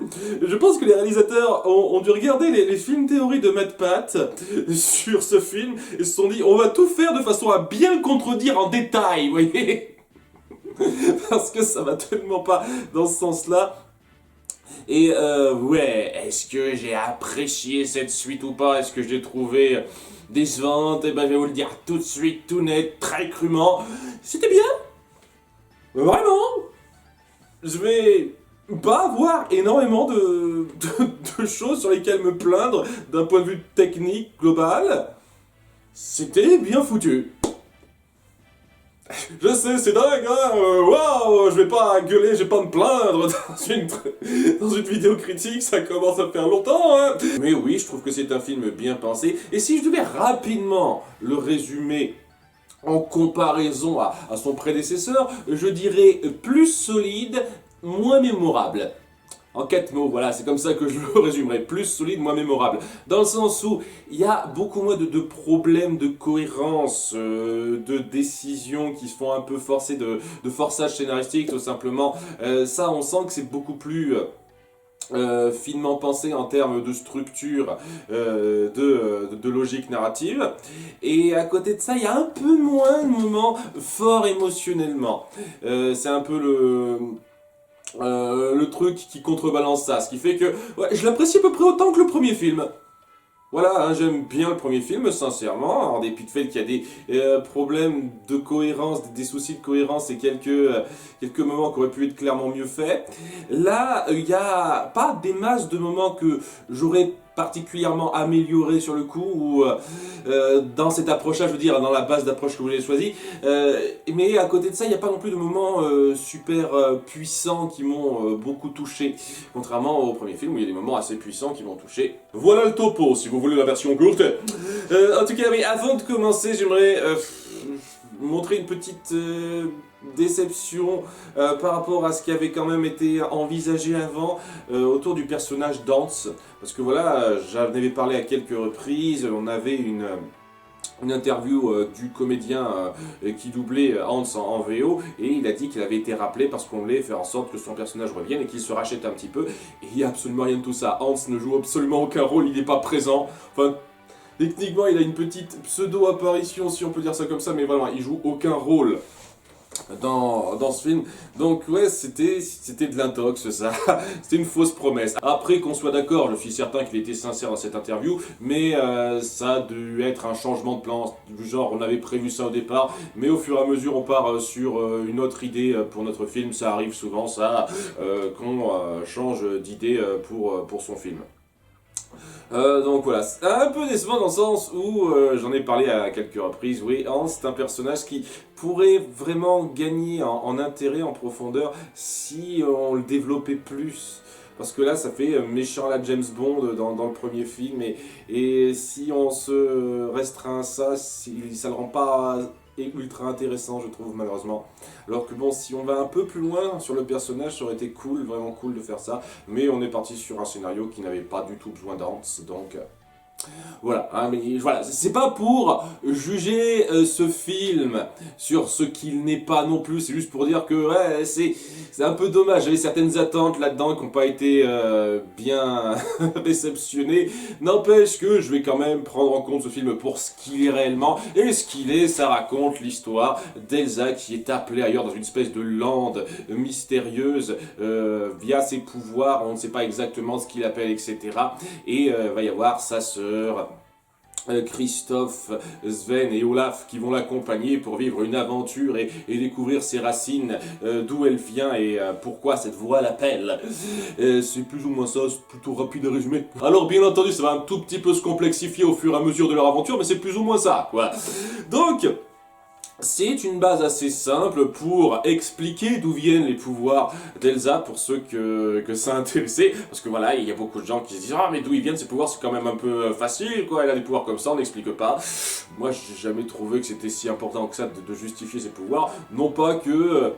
Je pense que les réalisateurs ont dû regarder les films théories de Matt Pat sur ce film et se sont dit on va tout faire de façon à bien le contredire en détail, vous voyez. Parce que ça va tellement pas dans ce sens-là. Et ouais, est-ce que j'ai apprécié cette suite ou pas? Est-ce que je l'ai trouvé décevante? Eh ben, je vais vous le dire tout de suite, tout net, très crûment. C'était bien, vraiment. Je vais pas avoir énormément de choses sur lesquelles me plaindre d'un point de vue technique global. C'était bien foutu. Je sais, c'est dingue, hein, waouh, je vais pas gueuler, je vais pas me plaindre dans une vidéo critique, ça commence à faire longtemps, hein. Mais oui, je trouve que c'est un film bien pensé, et si je devais rapidement le résumer en comparaison à son prédécesseur, je dirais plus solide, moins mémorable. En 4 mots, voilà, c'est comme ça que je le résumerai. Plus solide, moins mémorable. Dans le sens où il y a beaucoup moins de problèmes de cohérence, de décisions qui se font un peu forcer, de forçage scénaristique, tout simplement. Ça, on sent que c'est beaucoup plus finement pensé en termes de structure, de logique narrative. Et à côté de ça, il y a un peu moins de moments forts émotionnellement. C'est un peu le truc qui contrebalance ça, ce qui fait que ouais, je l'apprécie à peu près autant que le premier film. Voilà, hein, j'aime bien le premier film, sincèrement, en dépit du fait qu'il y a des problèmes de cohérence, des soucis de cohérence et quelques moments qui auraient pu être clairement mieux faits. Là, il n'y a pas des masses de moments que j'aurais particulièrement amélioré sur le coup, ou dans cette approche-là, je veux dire, dans la base d'approche que vous avez choisie. Mais à côté de ça, il n'y a pas non plus de moments super puissants qui m'ont beaucoup touché, contrairement au premier film où il y a des moments assez puissants qui m'ont touché. Voilà le topo, si vous voulez la version courte. En tout cas, mais avant de commencer, j'aimerais montrer une petite déception par rapport à ce qui avait quand même été envisagé avant autour du personnage d'Hans. Parce que voilà, j'en avais parlé à quelques reprises, on avait une interview du comédien qui doublait Hans en VO, et il a dit qu'il avait été rappelé parce qu'on voulait faire en sorte que son personnage revienne et qu'il se rachète un petit peu, et il n'y a absolument rien de tout ça. Hans ne joue absolument aucun rôle, il n'est pas présent, enfin techniquement il a une petite pseudo-apparition si on peut dire ça comme ça, mais vraiment il joue aucun rôle dans ce film. Donc ouais, c'était de l'intox, ça. C'était une fausse promesse. Après, qu'on soit d'accord, je suis certain qu'il était sincère dans cette interview, mais ça a dû être un changement de plan, du genre on avait prévu ça au départ, mais au fur et à mesure on part sur une autre idée pour notre film. Ça arrive souvent, ça, qu'on change d'idée pour son film. Donc voilà, c'est un peu décevant dans le sens où j'en ai parlé à quelques reprises. Oui, Hans, c'est un personnage qui pourrait vraiment gagner en intérêt, en profondeur, si on le développait plus. Parce que là, ça fait méchant à la James Bond dans le premier film, et si on se restreint à ça, ça le rend pas ultra intéressant, je trouve, malheureusement. Alors que bon, si on va un peu plus loin sur le personnage, ça aurait été cool, vraiment cool de faire ça, mais on est parti sur un scénario qui n'avait pas du tout besoin d'Hans, donc voilà, hein, mais voilà, c'est pas pour juger ce film sur ce qu'il n'est pas non plus, c'est juste pour dire que ouais, c'est un peu dommage, j'avais certaines attentes là-dedans qui n'ont pas été bien réceptionnées, n'empêche que je vais quand même prendre en compte ce film pour ce qu'il est réellement, et ce qu'il est, ça raconte l'histoire d'Elsa qui est appelée ailleurs dans une espèce de lande mystérieuse via ses pouvoirs, on ne sait pas exactement ce qu'il appelle, etc. Et va y avoir sa sœur Christophe, Sven et Olaf qui vont l'accompagner pour vivre une aventure et découvrir ses racines, d'où elle vient et pourquoi cette voix l'appelle. C'est plus ou moins ça, c'est plutôt rapide à résumer. Alors bien entendu, ça va un tout petit peu se complexifier au fur et à mesure de leur aventure, mais c'est plus ou moins ça, quoi. Donc, c'est une base assez simple pour expliquer d'où viennent les pouvoirs d'Elsa pour ceux que ça a intéressé. Parce que voilà, il y a beaucoup de gens qui se disent « Ah, mais d'où ils viennent ces pouvoirs, c'est quand même un peu facile, quoi. Elle a des pouvoirs comme ça, on n'explique pas. » Moi, j'ai jamais trouvé que c'était si important que ça de justifier ces pouvoirs. Non pas que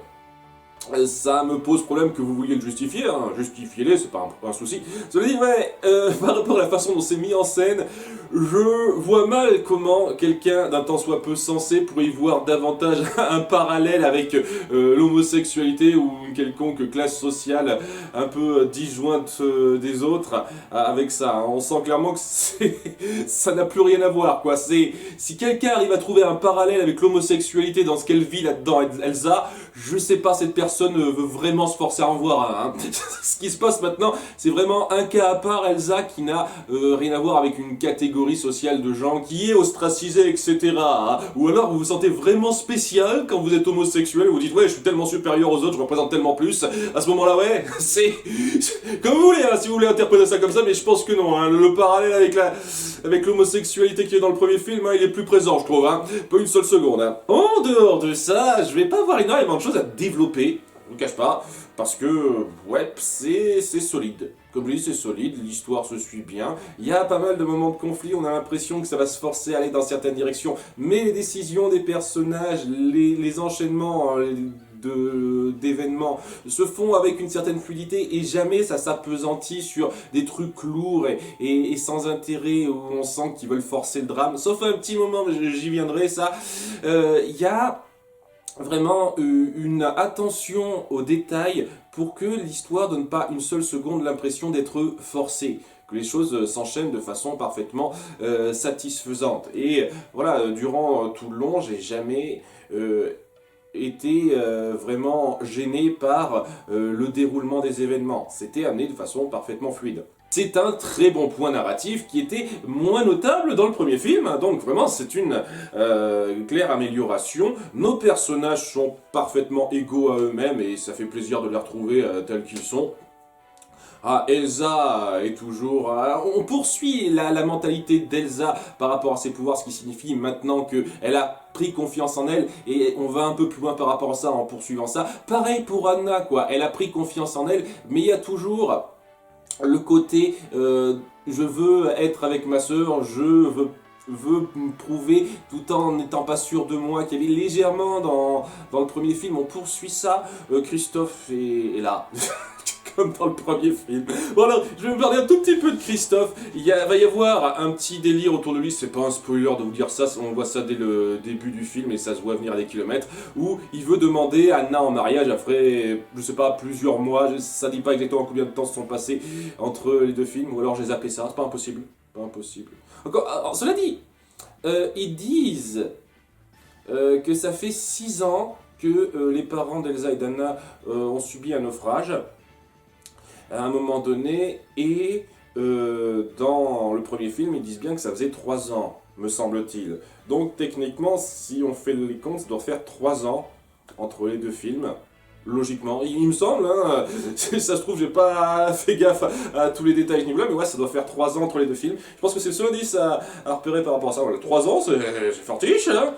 Ça me pose problème que vous vouliez le justifier, hein. Justifiez-le, c'est pas un souci. Cela dit, ouais, par rapport à la façon dont c'est mis en scène, je vois mal comment quelqu'un d'un tant soit peu sensé pourrait y voir davantage un parallèle avec l'homosexualité ou une quelconque classe sociale un peu disjointe des autres avec ça, hein. On sent clairement que ça n'a plus rien à voir, quoi. Si quelqu'un arrive à trouver un parallèle avec l'homosexualité dans ce qu'elle vit là-dedans, Elsa, je sais pas, cette personne veut vraiment se forcer à en voir un, hein. Ce qui se passe maintenant, c'est vraiment un cas à part, Elsa, qui n'a rien à voir avec une catégorie sociale de gens qui est ostracisée, etc. hein. Ou alors vous vous sentez vraiment spécial quand vous êtes homosexuel, vous dites ouais, je suis tellement supérieur aux autres, je représente tellement plus. À ce moment-là, ouais, c'est comme vous voulez, hein, si vous voulez interpréter ça comme ça, mais je pense que non. Hein, le parallèle avec l'homosexualité qui est dans le premier film, hein, il est plus présent, je trouve. Hein, pas une seule seconde. Hein. En dehors de ça, je vais pas avoir énormément de choses à développer, je vous cache pas, parce que, ouais, c'est solide. Comme je dis, c'est solide, l'histoire se suit bien. Il y a pas mal de moments de conflit, on a l'impression que ça va se forcer à aller dans certaines directions, mais les décisions des personnages, les enchaînements d'événements se font avec une certaine fluidité et jamais ça s'appesantit sur des trucs lourds et sans intérêt où on sent qu'ils veulent forcer le drame. Sauf un petit moment, mais j'y viendrai, ça. Il y a vraiment une attention aux détails pour que l'histoire donne pas une seule seconde l'impression d'être forcée, que les choses s'enchaînent de façon parfaitement satisfaisante. Et voilà, durant tout le long, j'ai jamais été vraiment gêné par le déroulement des événements. C'était amené de façon parfaitement fluide. C'est un très bon point narratif qui était moins notable dans le premier film, donc vraiment c'est une claire amélioration. Nos personnages sont parfaitement égaux à eux-mêmes et ça fait plaisir de les retrouver tels qu'ils sont. Ah, Elsa est toujours... on poursuit la mentalité d'Elsa par rapport à ses pouvoirs, ce qui signifie maintenant qu'elle a pris confiance en elle, et on va un peu plus loin par rapport à ça en poursuivant ça. Pareil pour Anna, quoi, elle a pris confiance en elle, mais il y a toujours le côté je veux être avec ma sœur, je veux me prouver tout en n'étant pas sûr de moi, qu'il y avait légèrement dans le premier film. On poursuit ça, Christophe est là. Comme dans le premier film. Bon alors, je vais me parler un tout petit peu de Christophe. Va y avoir un petit délire autour de lui, c'est pas un spoiler de vous dire ça, on voit ça dès le début du film et ça se voit venir à des kilomètres, où il veut demander Anna en mariage après, je sais pas, plusieurs mois, ça dit pas exactement combien de temps se sont passés entre les deux films, ou alors j'ai zappé ça, c'est pas impossible. Pas impossible. Encore, alors, cela dit, ils disent que ça fait 6 ans que les parents d'Elsa et d'Anna ont subi un naufrage à un moment donné, et dans le premier film, ils disent bien que ça faisait 3 ans, me semble-t-il. Donc techniquement, si on fait les comptes, ça doit faire 3 ans entre les deux films. Logiquement, il me semble, hein, ça se trouve, j'ai pas fait gaffe à tous les détails à ce niveau-là, mais ouais, ça doit faire 3 ans entre les deux films. Je pense que c'est le seul indice à repérer par rapport à ça. Voilà, 3 ans, c'est fortiche, hein.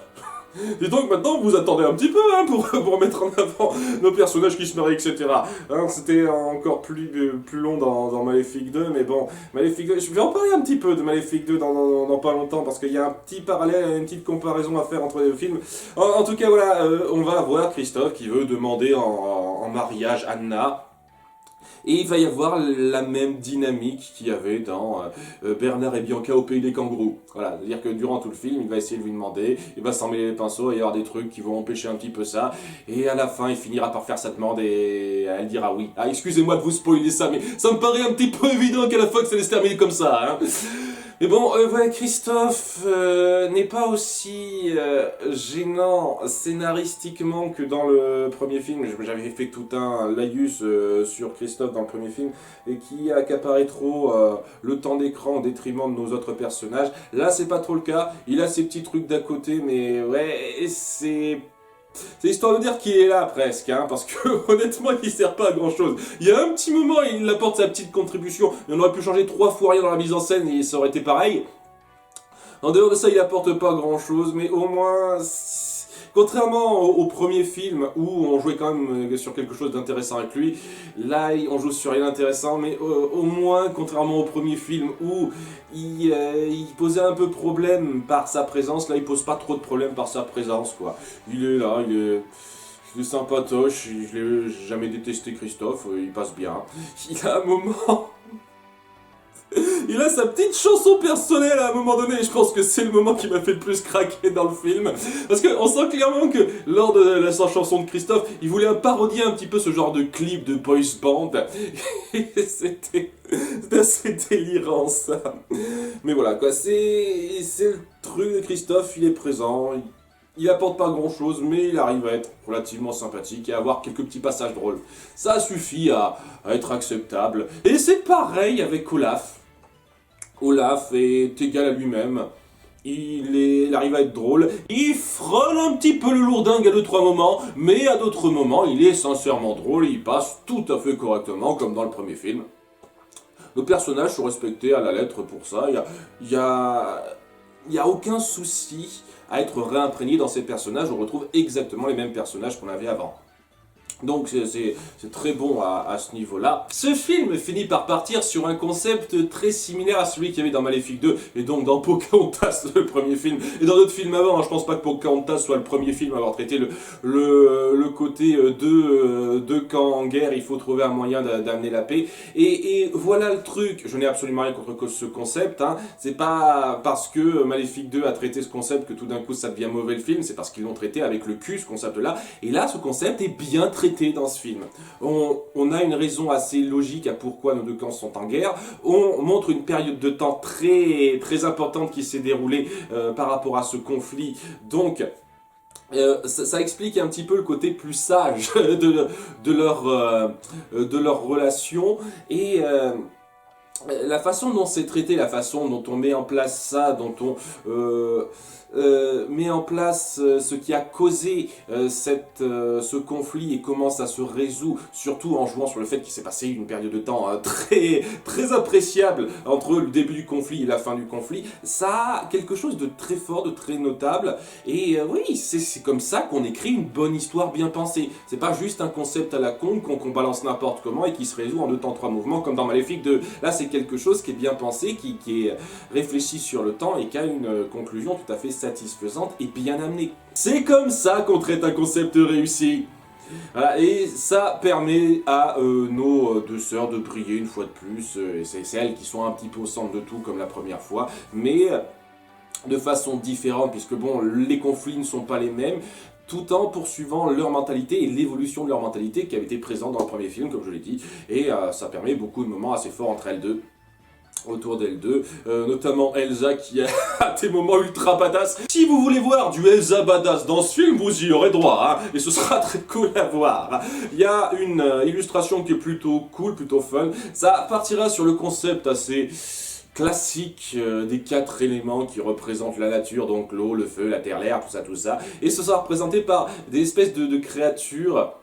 Et donc maintenant vous attendez un petit peu hein, pour mettre en avant nos personnages qui se marient, etc. Hein, c'était encore plus long dans Maléfique 2, mais bon, Maléfique 2, je vais en parler un petit peu de Maléfique 2 dans pas longtemps, parce qu'il y a un petit parallèle, une petite comparaison à faire entre les deux films. En tout cas, voilà, on va voir Christophe qui veut demander en mariage Anna. Et il va y avoir la même dynamique qu'il y avait dans Bernard et Bianca au pays des kangourous. Voilà, c'est-à-dire que durant tout le film, il va essayer de lui demander, il va s'en mêler les pinceaux, il va y avoir des trucs qui vont empêcher un petit peu ça, et à la fin, il finira par faire sa demande et elle dira oui. Ah, excusez-moi de vous spoiler ça, mais ça me paraît un petit peu évident qu'à la fin que ça allait se terminer comme ça, hein. Mais bon, ouais, Christophe n'est pas aussi gênant scénaristiquement que dans le premier film. J'avais fait tout un laïus sur Christophe dans le premier film, et qui accaparait trop le temps d'écran au détriment de nos autres personnages. Là, c'est pas trop le cas. Il a ses petits trucs d'à côté, mais ouais, c'est histoire de dire qu'il est là presque, hein, parce que honnêtement il sert pas à grand chose. Il y a un petit moment il apporte sa petite contribution, et on aurait pu changer 3 fois rien dans la mise en scène et ça aurait été pareil. En dehors de ça il apporte pas grand chose, mais au moins, contrairement au premier film où on jouait quand même sur quelque chose d'intéressant avec lui, là on joue sur rien d'intéressant, mais au moins contrairement au premier film où il posait un peu problème par sa présence, là il pose pas trop de problèmes par sa présence, quoi. Il est là, c'est sympatoche, je l'ai jamais détesté Christophe, il passe bien. Il a un moment... Il a sa petite chanson personnelle à un moment donné, et je pense que c'est le moment qui m'a fait le plus craquer dans le film. Parce qu'on sent clairement que lors de la chanson de Christophe, il voulait parodier un petit peu ce genre de clip de boys band. Et c'était assez délirant ça. Mais voilà quoi, c'est le truc de Christophe, il est présent. Il apporte pas grand chose, mais il arrive à être relativement sympathique et à avoir quelques petits passages drôles. Ça suffit à être acceptable. Et c'est pareil avec Olaf. Olaf est égal à lui-même. Il arrive à être drôle. Il frôle un petit peu le lourdingue à 2-3 moments, mais à d'autres moments, il est sincèrement drôle et il passe tout à fait correctement, comme dans le premier film. Les personnages sont respectés à la lettre pour ça. Il y a aucun souci à être réimprégné dans ces personnages. On retrouve exactement les mêmes personnages qu'on avait avant. Donc c'est très bon à ce niveau-là. Ce film finit par partir sur un concept très similaire à celui qu'il y avait dans Maléfique 2 et donc dans Pocahontas, le premier film, et dans d'autres films avant. Je pense pas que Pocahontas soit le premier film à avoir traité le côté deux camps en guerre, il faut trouver un moyen d'amener la paix. Et voilà le truc, je n'ai absolument rien contre ce concept, hein. C'est pas parce que Maléfique 2 a traité ce concept que tout d'un coup ça devient mauvais le film, c'est parce qu'ils l'ont traité avec le cul, ce concept-là. Et là, ce concept est bien traité dans ce film. On a une raison assez logique à pourquoi nos deux camps sont en guerre. On montre une période de temps très, très importante qui s'est déroulée par rapport à ce conflit. Donc, ça explique un petit peu le côté plus sage de leur relation et la façon dont c'est traité, la façon dont on met en place ça, dont on met en place ce qui a causé ce conflit et comment ça se résout, surtout en jouant sur le fait qu'il s'est passé une période de temps très, très appréciable entre le début du conflit et la fin du conflit, ça a quelque chose de très fort, de très notable, et oui, c'est comme ça qu'on écrit une bonne histoire bien pensée. C'est pas juste un concept à la con qu'on balance n'importe comment et qui se résout en 2 temps 3 mouvements comme dans Maléfique 2. Là, c'est quelque chose qui est bien pensé, qui est réfléchi sur le temps et qui a une conclusion tout à fait satisfaisante et bien amenée. C'est comme ça qu'on traite un concept réussi. Voilà, et ça permet à nos deux sœurs de briller une fois de plus. C'est elles qui sont un petit peu au centre de tout comme la première fois, mais de façon différente, puisque bon, les conflits ne sont pas les mêmes, tout en poursuivant leur mentalité et l'évolution de leur mentalité qui avait été présente dans le premier film, comme je l'ai dit, et ça permet beaucoup de moments assez forts entre elles deux. Autour d'elles deux, notamment Elsa qui a des moments ultra badass. Si vous voulez voir du Elsa badass dans ce film, vous y aurez droit, hein, et ce sera très cool à voir. Il y a une illustration qui est plutôt cool, plutôt fun. Ça partira sur le concept assez classique des 4 éléments qui représentent la nature, donc l'eau, le feu, la terre, l'air, tout ça. Et ce sera représenté par des espèces de créatures,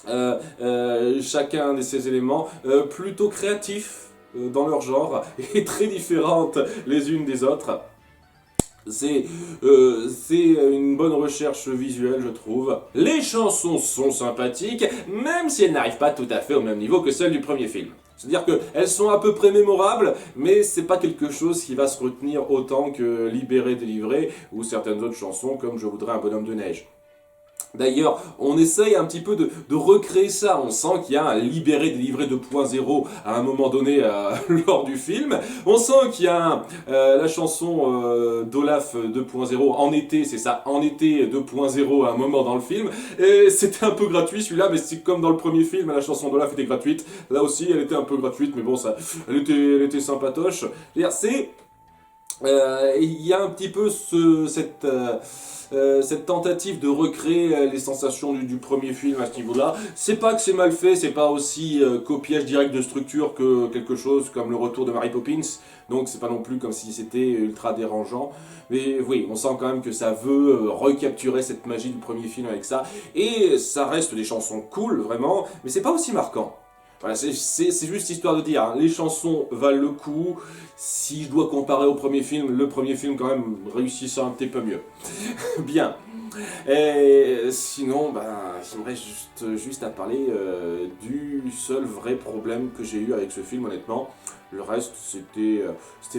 chacun de ces éléments plutôt créatifs dans leur genre et très différentes les unes des autres. C'est une bonne recherche visuelle, je trouve. Les chansons sont sympathiques, même si elles n'arrivent pas tout à fait au même niveau que celles du premier film. C'est-à-dire qu'elles sont à peu près mémorables, mais c'est pas quelque chose qui va se retenir autant que Libéré, délivré, ou certaines autres chansons comme Je voudrais un bonhomme de neige. D'ailleurs, on essaye un petit peu de recréer ça. On sent qu'il y a un Libéré, délivré 2.0 à un moment donné lors du film. On sent qu'il y a la chanson d'Olaf 2.0 en été, c'est ça, en été 2.0 à un moment dans le film. Et c'était un peu gratuit celui-là, mais c'est comme dans le premier film, la chanson d'Olaf était gratuite. Là aussi, elle était un peu gratuite, mais bon, elle était sympatoche. C'est... Il y a un petit peu cette tentative de recréer les sensations du premier film à ce niveau-là. C'est pas que c'est mal fait, c'est pas aussi copiage direct de structure que quelque chose comme le retour de Mary Poppins, donc c'est pas non plus comme si c'était ultra dérangeant, mais oui, on sent quand même que ça veut recapturer cette magie du premier film avec ça, et ça reste des chansons cool, vraiment, mais c'est pas aussi marquant. Voilà, c'est juste histoire de dire, hein, les chansons valent le coup. Si je dois comparer au premier film, le premier film quand même réussit ça un petit peu mieux. Bien. Et sinon, j'aimerais juste à parler du seul vrai problème que j'ai eu avec ce film, honnêtement. Le reste, c'était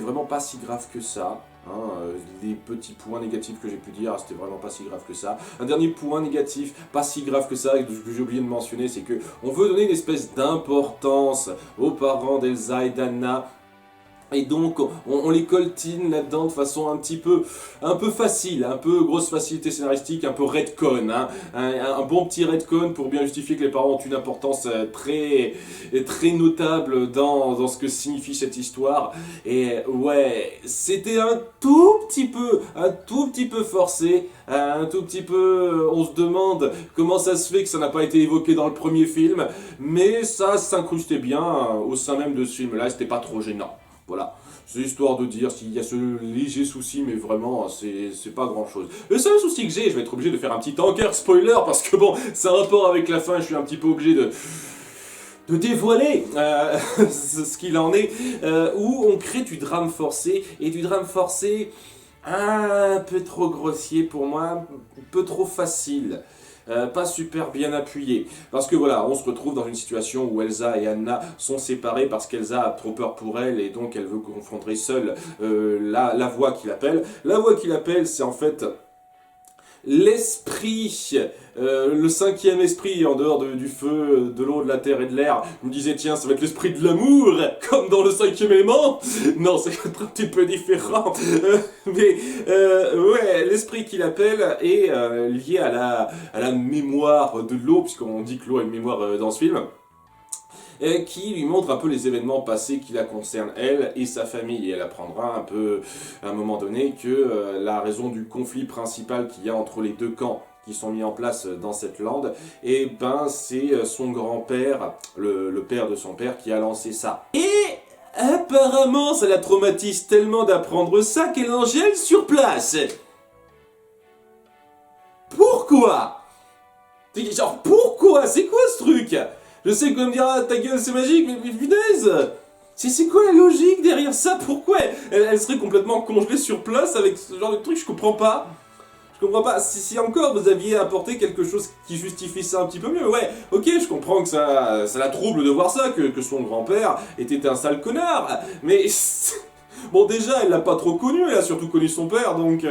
vraiment pas si grave que ça. Les petits points négatifs que j'ai pu dire, c'était vraiment pas si grave que ça. Un dernier point négatif, pas si grave que ça, que j'ai oublié de mentionner, c'est que on veut donner une espèce d'importance aux parents d'Elsa et d'Anna. Et donc, on les coltine là-dedans de façon un peu facile, un peu grosse facilité scénaristique, un peu retcon, hein. Un bon petit retcon pour bien justifier que les parents ont une importance très notable dans ce que signifie cette histoire. Et ouais, c'était un tout petit peu forcé, un tout petit peu, on se demande comment ça se fait que ça n'a pas été évoqué dans le premier film, mais ça s'incrustait bien au sein même de ce film-là, c'était pas trop gênant. Voilà, c'est histoire de dire s'il y a ce léger souci, mais vraiment, c'est pas grand chose. Le seul souci que j'ai, je vais être obligé de faire un petit tanker spoiler, parce que bon, c'est un rapport avec la fin, je suis un petit peu obligé de dévoiler ce qu'il en est, où on crée du drame forcé, et du drame forcé un peu trop grossier pour moi, un peu trop facile. Pas super bien appuyé. Parce que voilà, on se retrouve dans une situation où Elsa et Anna sont séparées parce qu'Elsa a trop peur pour elle et donc elle veut confronter seule la voix qui l'appelle. La voix qui l'appelle, c'est en fait l'esprit, le cinquième esprit en dehors du feu, de l'eau, de la terre et de l'air. Je me disais tiens, ça va être l'esprit de l'amour, comme dans le cinquième élément. Non, c'est un petit peu différent. Ouais, l'esprit qu'il appelle est lié à la mémoire de l'eau, puisqu'on dit que l'eau a une mémoire dans ce film. Qui lui montre un peu les événements passés qui la concernent elle et sa famille. Et elle apprendra un peu à un moment donné que la raison du conflit principal qu'il y a entre les deux camps qui sont mis en place dans cette lande, et ben c'est son grand-père, le père de son père, qui a lancé ça. Et apparemment ça la traumatise tellement d'apprendre ça qu'elle en gèle sur place. Pourquoi? Genre pourquoi? C'est quoi ce truc? Je sais que vous me dire, ah, ta gueule, c'est magique, mais punaise! C'est quoi la logique derrière ça? Pourquoi elle serait complètement congelée sur place avec ce genre de truc? Je comprends pas. Je comprends pas. Si encore vous aviez apporté quelque chose qui justifie ça un petit peu mieux, ouais, ok, je comprends que ça la trouble de voir ça, que son grand-père était un sale connard, mais... Bon, déjà, elle l'a pas trop connu, elle a surtout connu son père, donc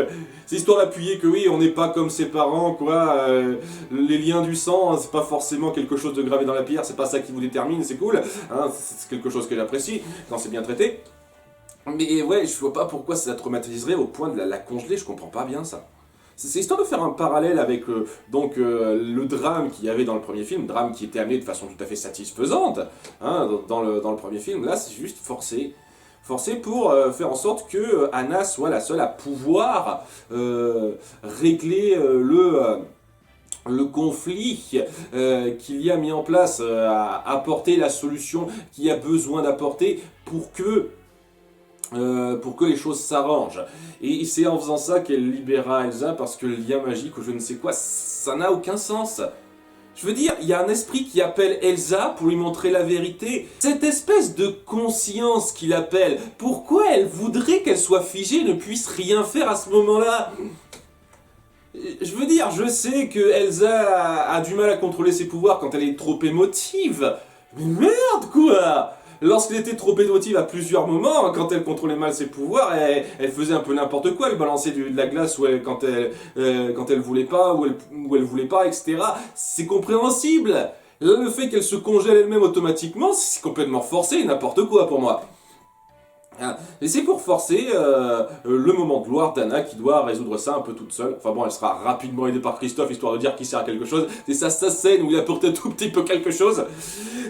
c'est histoire d'appuyer que oui, on n'est pas comme ses parents, quoi. Les liens du sang, hein, c'est pas forcément quelque chose de gravé dans la pierre, c'est pas ça qui vous détermine, c'est cool, hein, c'est quelque chose que j'apprécie quand c'est bien traité. Mais ouais, je vois pas pourquoi ça la traumatiserait au point de la congeler, je comprends pas bien ça. C'est histoire de faire un parallèle avec le drame qu'il y avait dans le premier film, drame qui était amené de façon tout à fait satisfaisante, hein, dans le premier film. Là, c'est juste forcé pour faire en sorte que Anna soit la seule à pouvoir régler le conflit qu'il y a mis en place, à apporter la solution qu'il y a besoin d'apporter pour que les choses s'arrangent. Et c'est en faisant ça qu'elle libérera Elsa, parce que le lien magique ou je ne sais quoi, ça n'a aucun sens. Je veux dire, il y a un esprit qui appelle Elsa pour lui montrer la vérité. Cette espèce de conscience qu'il appelle, pourquoi elle voudrait qu'elle soit figée et ne puisse rien faire à ce moment-là? Je veux dire, je sais que Elsa a du mal à contrôler ses pouvoirs quand elle est trop émotive. Mais merde, quoi! Lorsqu'elle était trop émotive à plusieurs moments, quand elle contrôlait mal ses pouvoirs, elle faisait un peu n'importe quoi, elle balançait de la glace quand elle voulait pas, ou elle voulait pas, etc. C'est compréhensible. Là, le fait qu'elle se congèle elle-même automatiquement, c'est complètement forcé, n'importe quoi pour moi. Et c'est pour forcer le moment de gloire d'Anna qui doit résoudre ça un peu toute seule. Enfin bon, elle sera rapidement aidée par Christophe, histoire de dire qu'il sert à quelque chose. C'est sa scène où il apporte un tout petit peu quelque chose.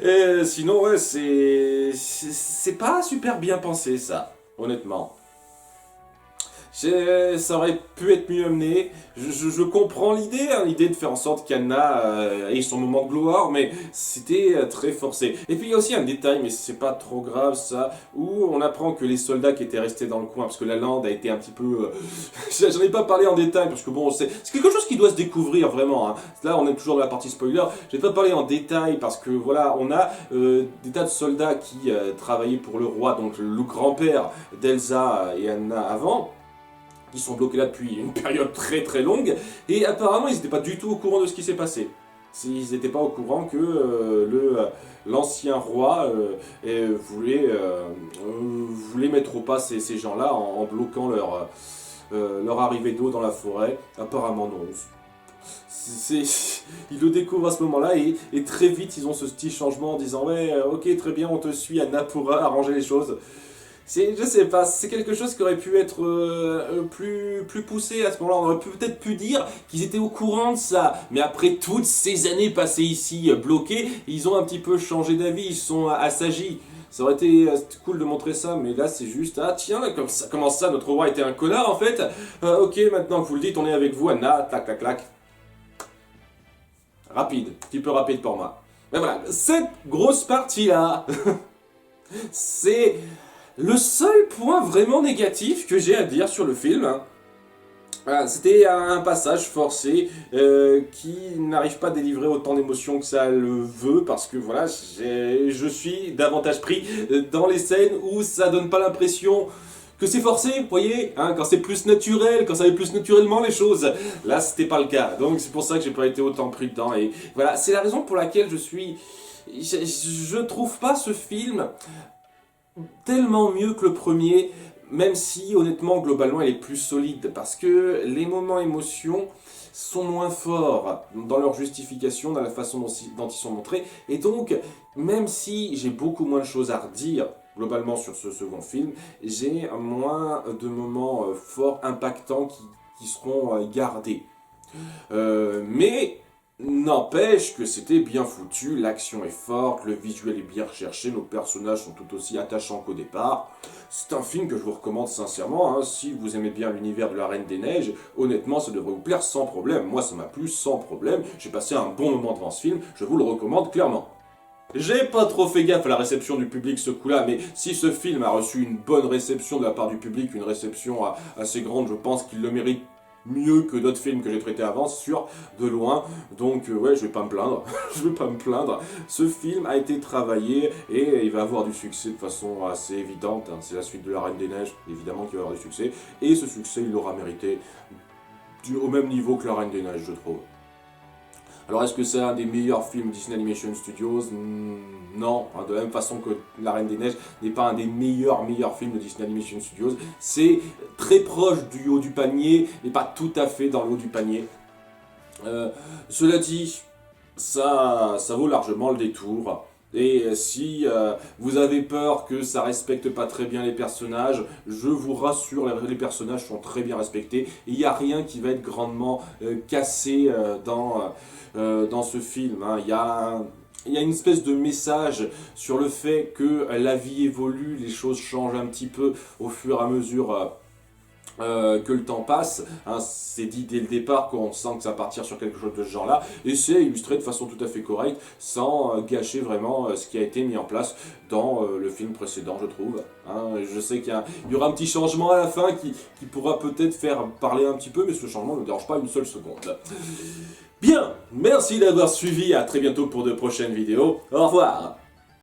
Et sinon, ouais, c'est pas super bien pensé ça, honnêtement. Ça aurait pu être mieux amené. Je comprends l'idée, hein, l'idée de faire en sorte qu'Anna ait son moment de gloire, mais c'était très forcé. Et puis il y a aussi un détail, mais c'est pas trop grave ça, où on apprend que les soldats qui étaient restés dans le coin, parce que la lande a été un petit peu... J'en ai pas parlé en détail, parce que bon, c'est quelque chose qui doit se découvrir vraiment. Hein. Là, on est toujours dans la partie spoiler. Je vais pas parler en détail, parce que voilà, on a des tas de soldats qui travaillaient pour le roi, donc le grand-père d'Elsa et Anna avant, qui sont bloqués là depuis une période très très longue, et apparemment ils n'étaient pas du tout au courant de ce qui s'est passé. Ils n'étaient pas au courant que l'ancien roi voulait mettre au pas ces gens-là en bloquant leur arrivée d'eau dans la forêt. Apparemment non. Ils le découvrent à ce moment-là et très vite ils ont ce petit changement en disant ouais ok très bien on te suit, Anna pourra arranger les choses. Je sais pas, c'est quelque chose qui aurait pu être plus poussé à ce moment-là. On aurait peut-être pu dire qu'ils étaient au courant de ça. Mais après toutes ces années passées ici bloqués, ils ont un petit peu changé d'avis, ils sont assagis. Ça aurait été cool de montrer ça, mais là c'est juste, ah tiens, comment ça, notre roi était un connard en fait. Ok, maintenant que vous le dites, on est avec vous, Anna, clac clac clac. Rapide, un petit peu rapide pour moi. Mais voilà, cette grosse partie-là, c'est le seul point vraiment négatif que j'ai à dire sur le film. Hein. Voilà, c'était un passage forcé qui n'arrive pas à délivrer autant d'émotions que ça le veut parce que voilà, je suis davantage pris dans les scènes où ça donne pas l'impression que c'est forcé, vous voyez, hein, quand c'est plus naturel, quand ça va plus naturellement les choses. Là, c'était pas le cas. Donc c'est pour ça que j'ai pas été autant pris dedans. Et voilà, c'est la raison pour laquelle je trouve pas ce film tellement mieux que le premier, même si honnêtement globalement il est plus solide parce que les moments émotions sont moins forts dans leur justification, dans la façon dont ils sont montrés, et donc même si j'ai beaucoup moins de choses à redire globalement sur ce second film, j'ai moins de moments forts, impactants qui seront gardés. Mais n'empêche que c'était bien foutu, l'action est forte, le visuel est bien recherché, nos personnages sont tout aussi attachants qu'au départ. C'est un film que je vous recommande sincèrement, hein. Si vous aimez bien l'univers de la Reine des Neiges, honnêtement ça devrait vous plaire sans problème. Moi ça m'a plu sans problème, j'ai passé un bon moment devant ce film, je vous le recommande clairement. J'ai pas trop fait gaffe à la réception du public ce coup-là, mais si ce film a reçu une bonne réception de la part du public, une réception assez grande, je pense qu'il le mérite mieux que d'autres films que j'ai traités avant, sûr, de loin. Donc ouais, je vais pas me plaindre, je vais pas me plaindre. Ce film a été travaillé et il va avoir du succès de façon assez évidente. Hein. C'est la suite de La Reine des Neiges, évidemment, qui va avoir du succès. Et ce succès, il l'aura mérité au même niveau que La Reine des Neiges, je trouve. Alors est-ce que c'est un des meilleurs films Disney Animation Studios? Non, hein, de la même façon que La Reine des Neiges n'est pas un des meilleurs films de Disney Animation Studios. C'est très proche du haut du panier, mais pas tout à fait dans le haut du panier. Cela dit, ça vaut largement le détour. Et si vous avez peur que ça respecte pas très bien les personnages, je vous rassure, les personnages sont très bien respectés. Il n'y a rien qui va être grandement cassé dans ce film. Hein. Il y a une espèce de message sur le fait que la vie évolue, les choses changent un petit peu au fur et à mesure que le temps passe, hein, c'est dit dès le départ qu'on sent que ça va partir sur quelque chose de ce genre-là, et c'est illustré de façon tout à fait correcte, sans gâcher vraiment ce qui a été mis en place dans le film précédent, je trouve. Hein, je sais qu'il y aura un petit changement à la fin qui pourra peut-être faire parler un petit peu, mais ce changement ne me dérange pas une seule seconde. Bien, merci d'avoir suivi, à très bientôt pour de prochaines vidéos, au revoir.